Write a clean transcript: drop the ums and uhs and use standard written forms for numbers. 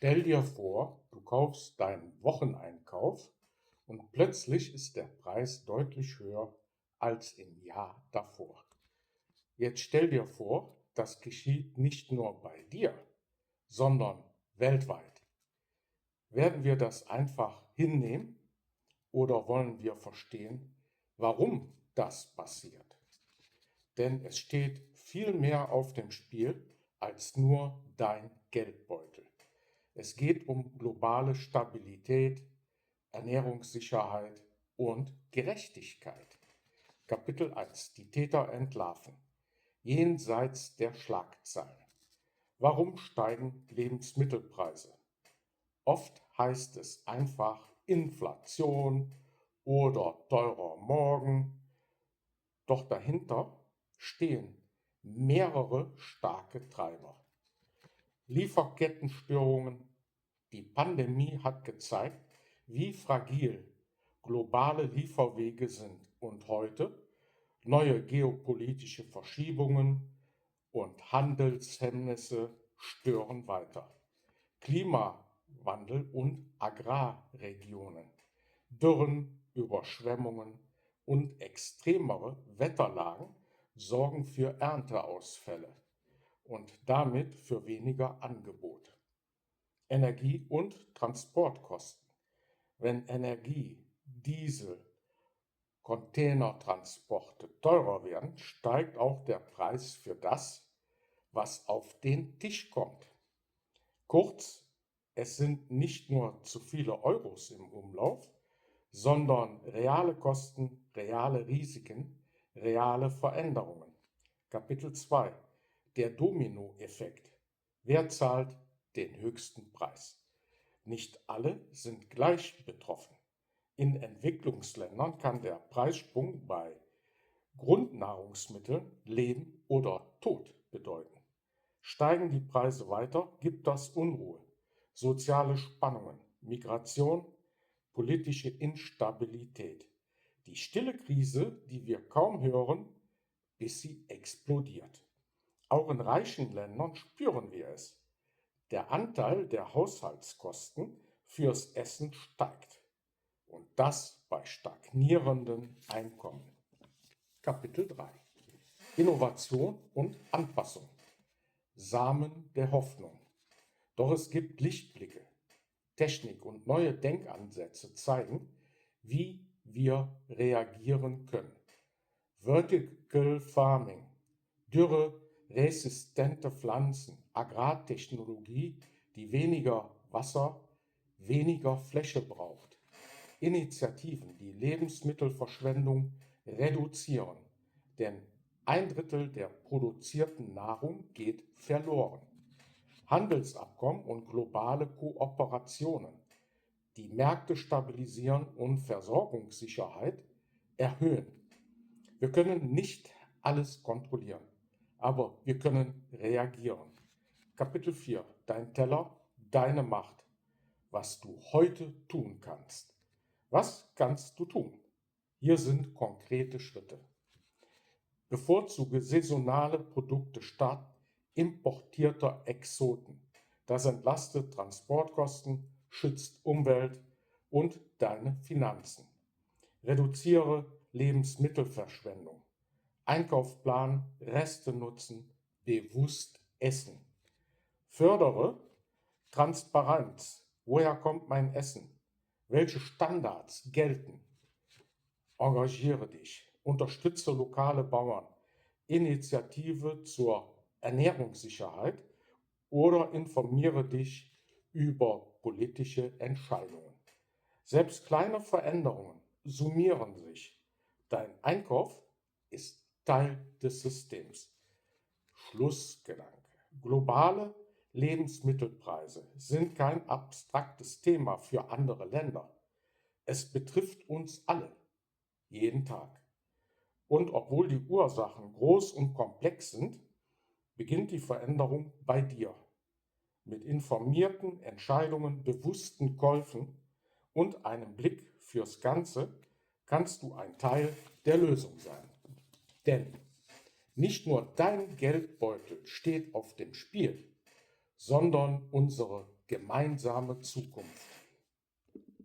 Stell dir vor, du kaufst deinen Wocheneinkauf und plötzlich ist der Preis deutlich höher als im Jahr davor. Jetzt stell dir vor, das geschieht nicht nur bei dir, sondern weltweit. Werden wir das einfach hinnehmen oder wollen wir verstehen, warum das passiert? Denn es steht viel mehr auf dem Spiel als nur dein Geldbeutel. Es geht um globale Stabilität, Ernährungssicherheit und Gerechtigkeit. Kapitel 1: Die Täter entlarven. Jenseits der Schlagzeilen. Warum steigen Lebensmittelpreise? Oft heißt es einfach Inflation oder teurer Morgen, doch dahinter stehen mehrere starke Treiber. Lieferkettenstörungen. Die Pandemie hat gezeigt, wie fragil globale Lieferwege sind und heute neue geopolitische Verschiebungen und Handelshemmnisse stören weiter. Klimawandel und Agrarregionen, Dürren, Überschwemmungen und extremere Wetterlagen sorgen für Ernteausfälle und damit für weniger Angebot. Energie- und Transportkosten. Wenn Energie, Diesel, Containertransporte teurer werden, steigt auch der Preis für das, was auf den Tisch kommt. Kurz, es sind nicht nur zu viele Euros im Umlauf, sondern reale Kosten, reale Risiken, reale Veränderungen. Kapitel 2: Der Dominoeffekt. Wer zahlt den höchsten Preis? Nicht alle sind gleich betroffen. In Entwicklungsländern kann der Preissprung bei Grundnahrungsmitteln Leben oder Tod bedeuten. Steigen die Preise weiter, gibt das Unruhe, soziale Spannungen, Migration, politische Instabilität. Die stille Krise, die wir kaum hören, bis sie explodiert. Auch in reichen Ländern spüren wir es. Der Anteil der Haushaltskosten fürs Essen steigt. Und das bei stagnierenden Einkommen. Kapitel 3: Innovation und Anpassung. Samen der Hoffnung. Doch es gibt Lichtblicke. Technik und neue Denkansätze zeigen, wie wir reagieren können. Vertical Farming, dürreresistente Pflanzen, Agrartechnologie, die weniger Wasser, weniger Fläche braucht. Initiativen, die Lebensmittelverschwendung reduzieren, denn 1/3 der produzierten Nahrung geht verloren. Handelsabkommen und globale Kooperationen, die Märkte stabilisieren und Versorgungssicherheit erhöhen. Wir können nicht alles kontrollieren, aber wir können reagieren. Kapitel 4: Dein Teller, deine Macht. Was du heute tun kannst. Was kannst du tun? Hier sind konkrete Schritte. Bevorzuge saisonale Produkte statt importierter Exoten. Das entlastet Transportkosten, schützt Umwelt und deine Finanzen. Reduziere Lebensmittelverschwendung. Einkaufsplan, Reste nutzen, bewusst essen. Fördere Transparenz. Woher kommt mein Essen? Welche Standards gelten? Engagiere dich. Unterstütze lokale Bauern. Initiative zur Ernährungssicherheit oder informiere dich über politische Entscheidungen. Selbst kleine Veränderungen summieren sich. Dein Einkauf ist Teil des Systems. Schlussgedanke. Globale Lebensmittelpreise sind kein abstraktes Thema für andere Länder. Es betrifft uns alle, jeden Tag. Und obwohl die Ursachen groß und komplex sind, beginnt die Veränderung bei dir. Mit informierten Entscheidungen, bewussten Käufen und einem Blick fürs Ganze kannst du ein Teil der Lösung sein. Denn nicht nur dein Geldbeutel steht auf dem Spiel, sondern unsere gemeinsame Zukunft.